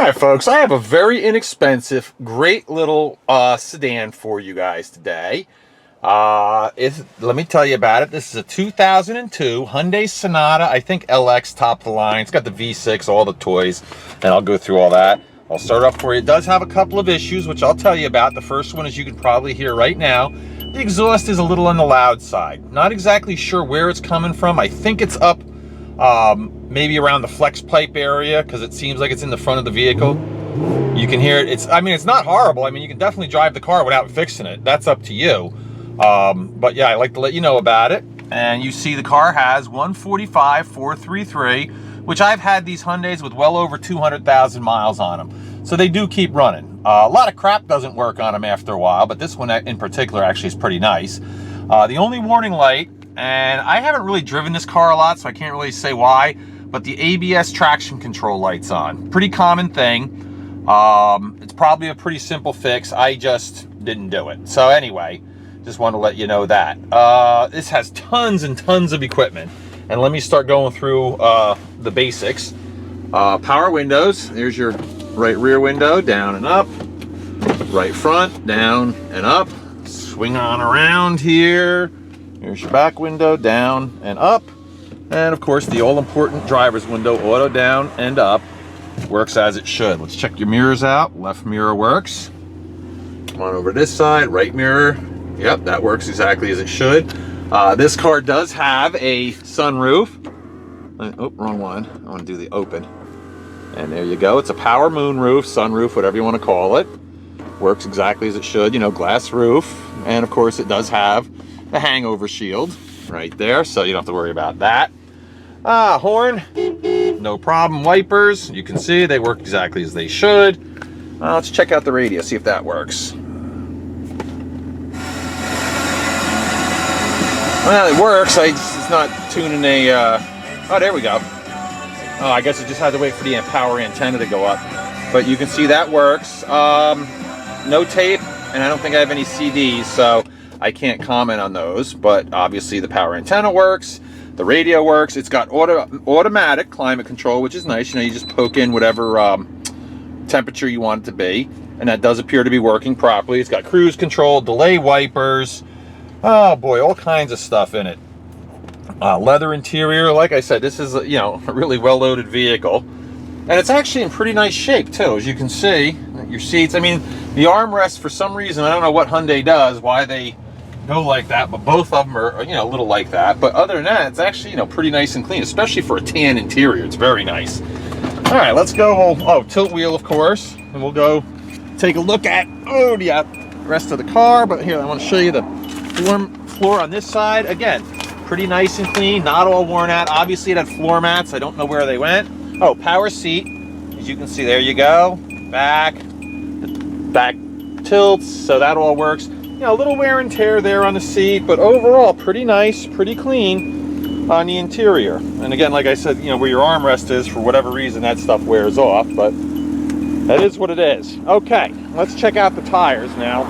All right, folks, I have a very inexpensive, great little sedan for you guys today. Let me tell you about it. This is a 2002 Hyundai Sonata, I think LX, top of the line. It's got the V6, all the toys, and I'll go through all that. I'll start off for you. It does have a couple of issues, which I'll tell you about. The first one is you can probably hear right now. The exhaust is a little on the loud side. Not exactly sure where it's coming from. I think it's up maybe around the flex pipe area, because it seems like it's in the front of the vehicle. You can hear it. I mean, it's not horrible. I mean, you can definitely drive the car without fixing it. That's up to you. But yeah, I like to let you know about it. And you see the car has 145,433, which I've had these Hyundais with well over 200,000 miles on them. So they do keep running. A lot of crap doesn't work on them after a while, but this one in particular actually is pretty nice. The only warning light, and I haven't really driven this car a lot, so I can't really say why, but the ABS traction control light's on. Pretty common thing. It's probably a pretty simple fix. I just didn't do it. So anyway, just want to let you know that. This has tons and tons of equipment. And let me start going through the basics. Power windows. There's your right rear window, down and up. Right front, down and up. Swing on around here. Here's your back window, down and up. And of course, the all-important driver's window, auto down and up. Works as it should. Let's check your mirrors out. Left mirror works. Come on over to this side, right mirror. Yep, that works exactly as it should. This car does have a sunroof. Oh, wrong one. I want to do the open. And there you go. It's a power moonroof, sunroof, whatever you want to call it. Works exactly as it should. You know, glass roof. And of course, it does have a hangover shield right there, so you don't have to worry about that. Horn, no problem. Wipers, you can see they work exactly as they should. Let's check out the radio, see if that works. Well, it works. It's not tuning a. Oh, there we go. Oh, I guess it just had to wait for the power antenna to go up. But you can see that works. No tape, and I don't think I have any CDs, so I can't comment on those. But obviously, the power antenna works. The radio works. It's got automatic climate control, which is nice. You know, you just poke in whatever temperature you want it to be, and that does appear to be working properly. It's got cruise control, delay wipers. Oh boy, all kinds of stuff in it. Leather interior. Like I said, this is a really well-loaded vehicle, and it's actually in pretty nice shape too, as you can see. Your seats. I mean, the armrests, for some reason, I don't know what Hyundai does, why they go like that, but both of them are a little like that. But other than that, it's actually pretty nice and clean, especially for a tan interior. It's very nice. All right, let's go. Oh, tilt wheel, of course, and we'll go take a look at the rest of the car. But here, I want to show you the floor on this side. Again, pretty nice and clean, not all worn out. Obviously, it had floor mats. I don't know where they went. Oh, power seat, as you can see. There you go. Back tilts, so that all works. A little wear and tear there on the seat, but overall pretty nice, pretty clean on the interior. And again, like I said, where your armrest is, for whatever reason, that stuff wears off, but that is what it is. Okay, let's check out the tires now.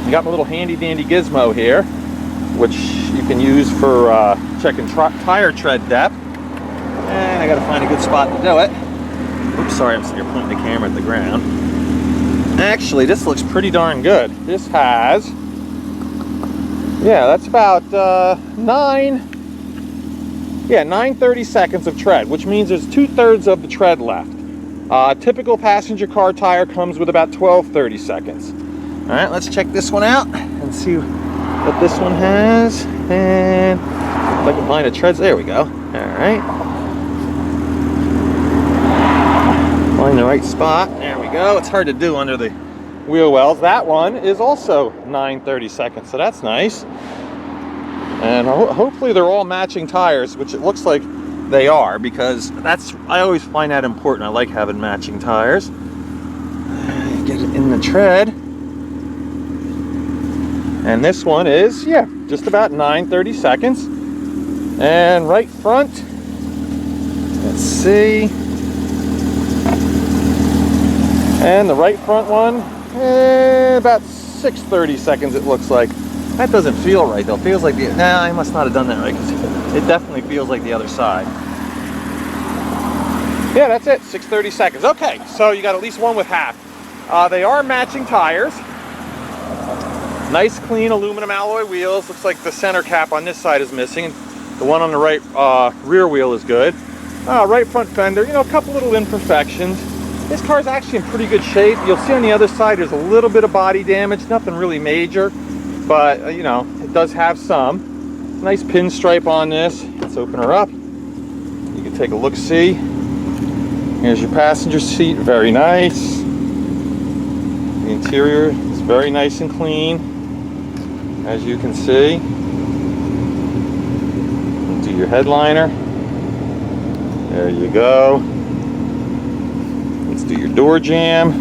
I got my little handy dandy gizmo here, which you can use for checking tire tread depth. And I gotta find a good spot to do it. Oops, sorry, I'm sitting here pointing the camera at the ground. Actually, this looks pretty darn good. This has, that's about 930 seconds of tread, which means there's 2/3 of the tread left. Typical passenger car tire comes with about 12-30 seconds. All right, let's check this one out and see what this one has. And if I can find the treads, there we go. All right. Find the right spot. There we go. It's hard to do under the wheel wells. That one is also 930 seconds, so that's nice. And hopefully they're all matching tires, which it looks like they are, because I always find that important. I like having matching tires. Get it in the tread. And this one is, just about 930 seconds. And right front, let's see. And the right front one, about 630 seconds it looks like. That doesn't feel right though. It feels like I must not have done that right, because it definitely feels like the other side. Yeah, that's it, 6:30 seconds. Okay, so you got at least one with half. They are matching tires. Nice clean aluminum alloy wheels. Looks like the center cap on this side is missing. The one on the right rear wheel is good. Right front fender, you know, a couple little imperfections. This car is actually in pretty good shape. You'll see on the other side there's a little bit of body damage, nothing really major, but you know, it does have some. Nice pinstripe on this. Let's open her up. You can take a look-see. Here's your passenger seat, very nice. The interior is very nice and clean, as you can see. Do your headliner. There you go. Let's do your door jamb.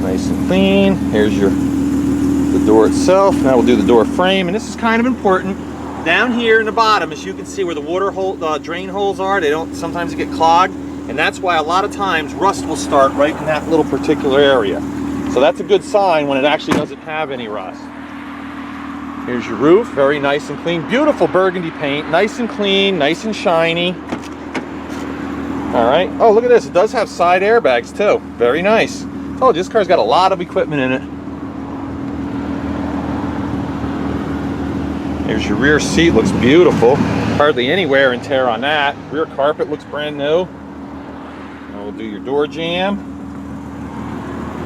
Nice and clean. Here's the door itself. Now we'll do the door frame, and this is kind of important. Down here in the bottom, as you can see where the water hole, drain holes are, they don't sometimes get clogged, and that's why a lot of times rust will start right in that little particular area. So that's a good sign when it actually doesn't have any rust. Here's your roof, very nice and clean. Beautiful burgundy paint, nice and clean, nice and shiny. All right. Oh, look at this. It does have side airbags too. Very nice. Oh, this car's got a lot of equipment in it. Here's your rear seat, looks beautiful. Hardly any wear and tear on that. Rear carpet looks brand new. And we'll do your door jamb.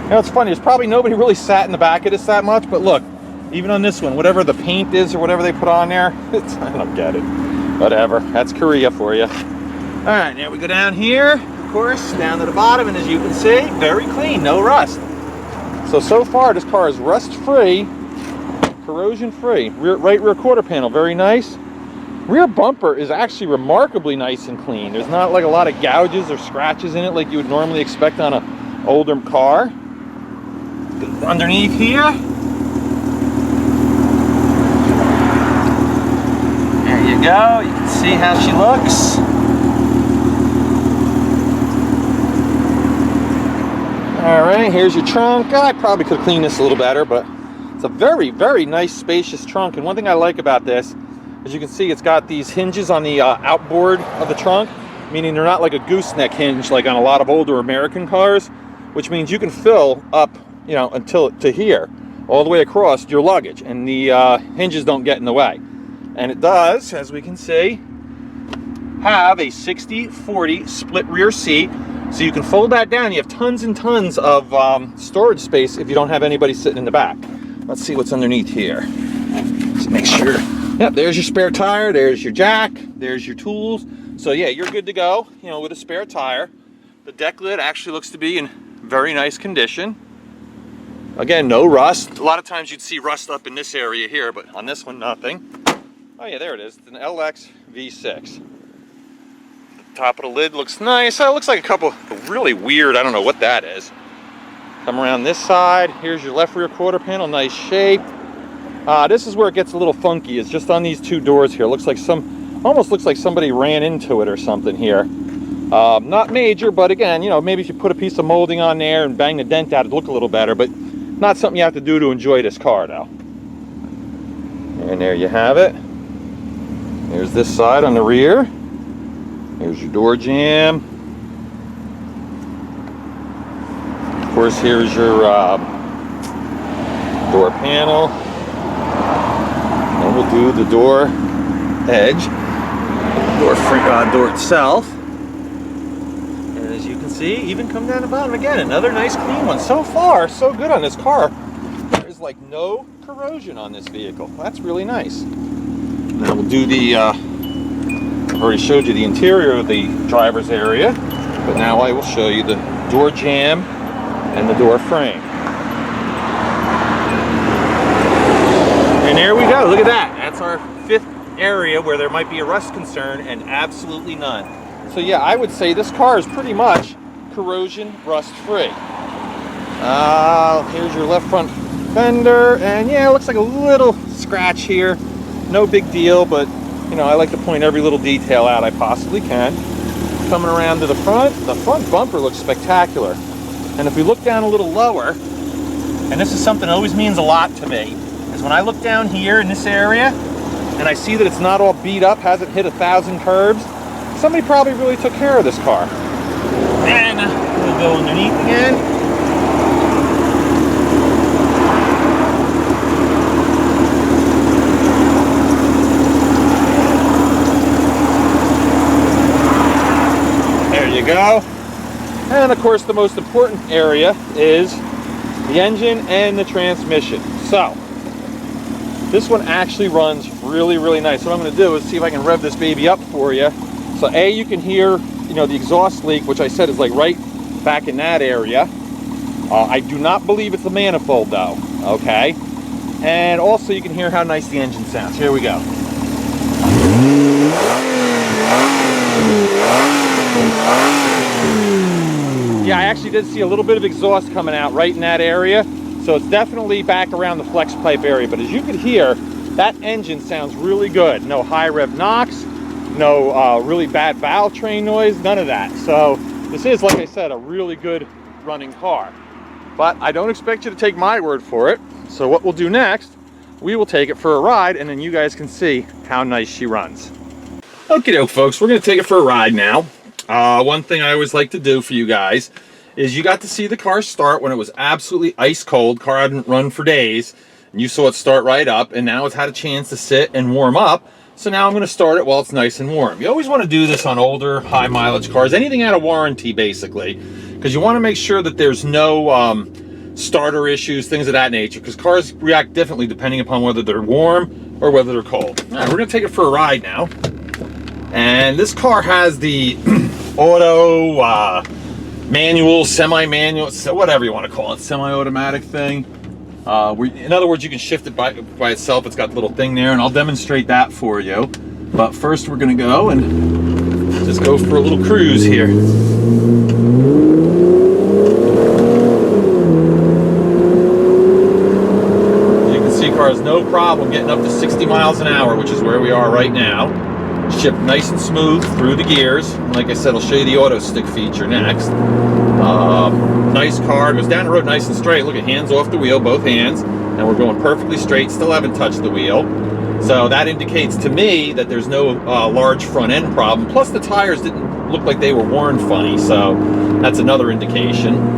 You know, it's funny, there's probably nobody really sat in the back of this that much, but look, even on this one, whatever the paint is or whatever they put on there, I don't get it. Whatever, that's Korea for you. All right, now we go down here, of course, down to the bottom, and as you can see, very clean, no rust. So far, this car is rust-free, corrosion-free. Right rear quarter panel, very nice. Rear bumper is actually remarkably nice and clean. There's not like a lot of gouges or scratches in it like you would normally expect on an older car. Underneath here, there you go. You can see how she looks. All right, here's your trunk. I probably could clean this a little better, but it's a very, very nice, spacious trunk. And one thing I like about this, as you can see, it's got these hinges on the outboard of the trunk, meaning they're not like a gooseneck hinge like on a lot of older American cars, which means you can fill up, you know, until to here, all the way across your luggage, and the hinges don't get in the way. And it does, as we can see, have a 60/40 split rear seat. So you can fold that down. You have tons and tons of storage space if you don't have anybody sitting in the back. Let's see what's underneath here. Just make sure. Yep, there's your spare tire. There's your jack. There's your tools. So yeah, you're good to go, you know, with a spare tire. The deck lid actually looks to be in very nice condition. Again, no rust. A lot of times you'd see rust up in this area here, but on this one, nothing. Oh yeah, there it is. It's an LX V6. Top of the lid looks nice. It looks like a couple really weird, I don't know what that is. Come around this side. Here's your left rear quarter panel, nice shape. This is where it gets a little funky. It's just on these two doors here. Looks like almost looks like somebody ran into it or something here. Not major, but again, you know, maybe if you put a piece of molding on there and bang the dent out, it'd look a little better, but not something you have to do to enjoy this car though. And there you have it. Here's this side on the rear. Here's your door jamb. Of course, here's your door panel. And we'll do the door edge, door itself. And as you can see, even come down the bottom again, another nice clean one. So far, so good on this car. There's like no corrosion on this vehicle. That's really nice. Now we'll do the I've already showed you the interior of the driver's area, but now I will show you the door jamb and the door frame. And there we go, look at that. That's our fifth area where there might be a rust concern, and absolutely none. So yeah, I would say this car is pretty much corrosion rust free. Here's your left front fender, and yeah, it looks like a little scratch here. No big deal, but you know, I like to point every little detail out I possibly can. Coming around to the front bumper looks spectacular. And if we look down a little lower, and this is something that always means a lot to me, is when I look down here in this area, and I see that it's not all beat up, hasn't hit 1,000 curbs. Somebody probably really took care of this car. And we'll go underneath again. There you go. And of course the most important area is the engine and the transmission. So this one actually runs really, really nice. What I'm going to do is see if I can rev this baby up for you. So A, you can hear, you know, the exhaust leak, which I said is like right back in that area. I do not believe it's a manifold though, okay? And also you can hear how nice the engine sounds. Here we go. Yeah, I actually did see a little bit of exhaust coming out right in that area. So it's definitely back around the flex pipe area. But as you can hear, that engine sounds really good. No high rev knocks, no really bad valve train noise, none of that. So this is, like I said, a really good running car. But I don't expect you to take my word for it. So what we'll do next, we will take it for a ride and then you guys can see how nice she runs. Okie doke, folks, we're gonna take it for a ride now. One thing I always like to do for you guys is you got to see the car start when it was absolutely ice cold. Car hadn't run for days, and you saw it start right up, and now it's had a chance to sit and warm up. So now I'm going to start it while it's nice and warm. You always want to do this on older, high mileage cars, anything out of warranty basically, because you want to make sure that there's no starter issues, things of that nature, because cars react differently depending upon whether they're warm or whether they're cold. All right, we're going to take it for a ride now. And this car has the auto, manual, semi-manual, whatever you want to call it, semi-automatic thing. In other words, you can shift it by itself. It's got the little thing there, and I'll demonstrate that for you. But first, we're going to go and just go for a little cruise here. You can see cars no problem getting up to 60 miles an hour, which is where we are right now. Shift nice and smooth through the gears. And like I said, I'll show you the auto stick feature next. Nice car, goes down the road nice and straight. Look at, hands off the wheel, both hands, and we're going perfectly straight. Still haven't touched the wheel, so that indicates to me that there's no large front end problem. Plus the tires didn't look like they were worn funny, so that's another indication.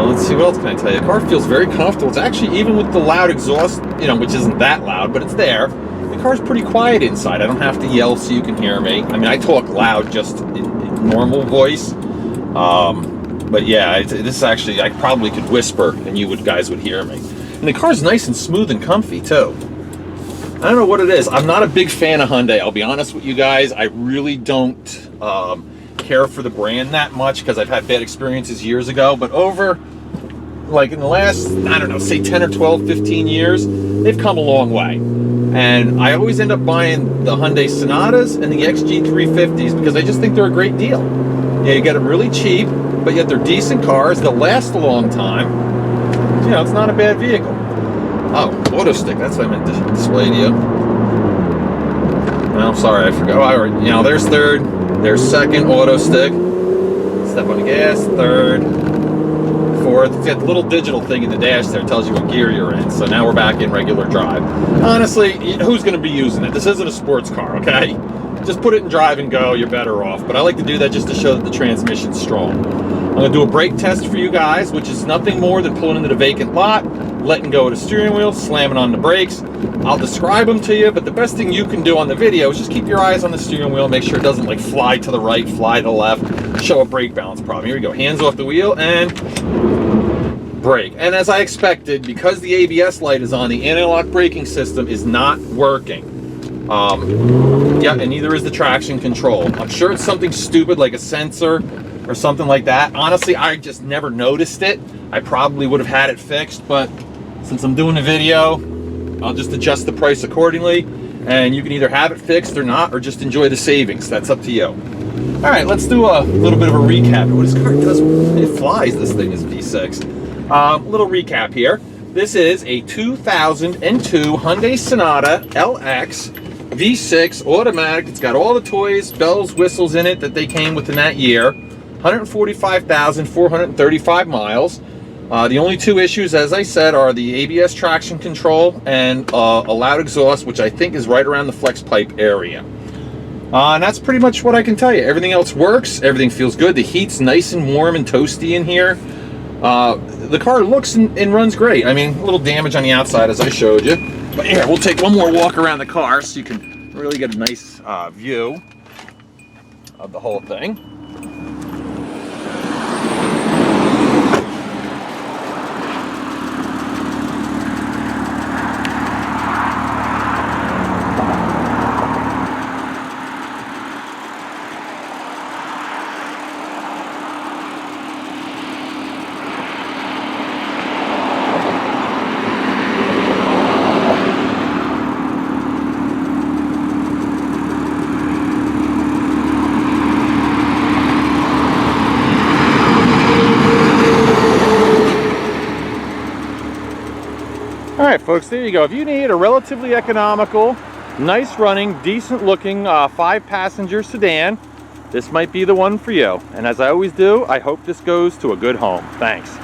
Let's see, what else can I tell you? The car feels very comfortable. It's actually, even with the loud exhaust, you know, which isn't that loud, but it's there, the car's pretty quiet inside. I don't have to yell so you can hear me. I mean, I talk loud just in normal voice, but yeah, this is actually, I probably could whisper and you guys would hear me. And the car's nice and smooth and comfy too. I don't know what it is. I'm not a big fan of Hyundai, I'll be honest with you guys. I really don't care for the brand that much because I've had bad experiences years ago, but over like in the last, I don't know, say 10 or 12, 15 years, they've come a long way. And I always end up buying the Hyundai Sonatas and the XG350s because I just think they're a great deal. Yeah, you get them really cheap, but yet they're decent cars. They'll last a long time. You know, it's not a bad vehicle. Oh, auto stick, that's what I meant to display to you. No, sorry, I forgot. Oh, you know, there's third, there's second auto stick. Step on the gas, third, fourth. It's got the little digital thing in the dash there, tells you what gear you're in. So now we're back in regular drive. Honestly, who's going to be using it? This isn't a sports car, okay? Just put it in drive and go, you're better off. But I like to do that just to show that the transmission's strong. I'm going to do a brake test for you guys, which is nothing more than pulling into the vacant lot, letting go of the steering wheel, slamming on the brakes. I'll describe them to you, but the best thing you can do on the video is just keep your eyes on the steering wheel, make sure it doesn't like fly to the right, fly to the left, show a brake balance problem. Here we go, hands off the wheel and brake. And as I expected, because the ABS light is on, the anti-lock braking system is not working. Yeah, and neither is the traction control. I'm sure it's something stupid like a sensor or something like that. Honestly, I just never noticed it. I probably would have had it fixed, but since I'm doing a video, I'll just adjust the price accordingly, and you can either have it fixed or not, or just enjoy the savings. That's up to you. All right, let's do a little bit of a recap. What this car does, it flies, this thing is V6. Little recap here. This is a 2002 Hyundai Sonata LX V6 automatic. It's got all the toys, bells, whistles in it that they came with in that year. 145,435 miles. The only two issues, as I said, are the ABS traction control and a loud exhaust, which I think is right around the flex pipe area. And that's pretty much what I can tell you. Everything else works. Everything feels good. The heat's nice and warm and toasty in here. The car looks and runs great. I mean, a little damage on the outside, as I showed you. But here, we'll take one more walk around the car so you can really get a nice view of the whole thing. All right, folks, there you go. If you need a relatively economical, nice running, decent looking 5-passenger sedan, this might be the one for you. And as I always do, I hope this goes to a good home. Thanks.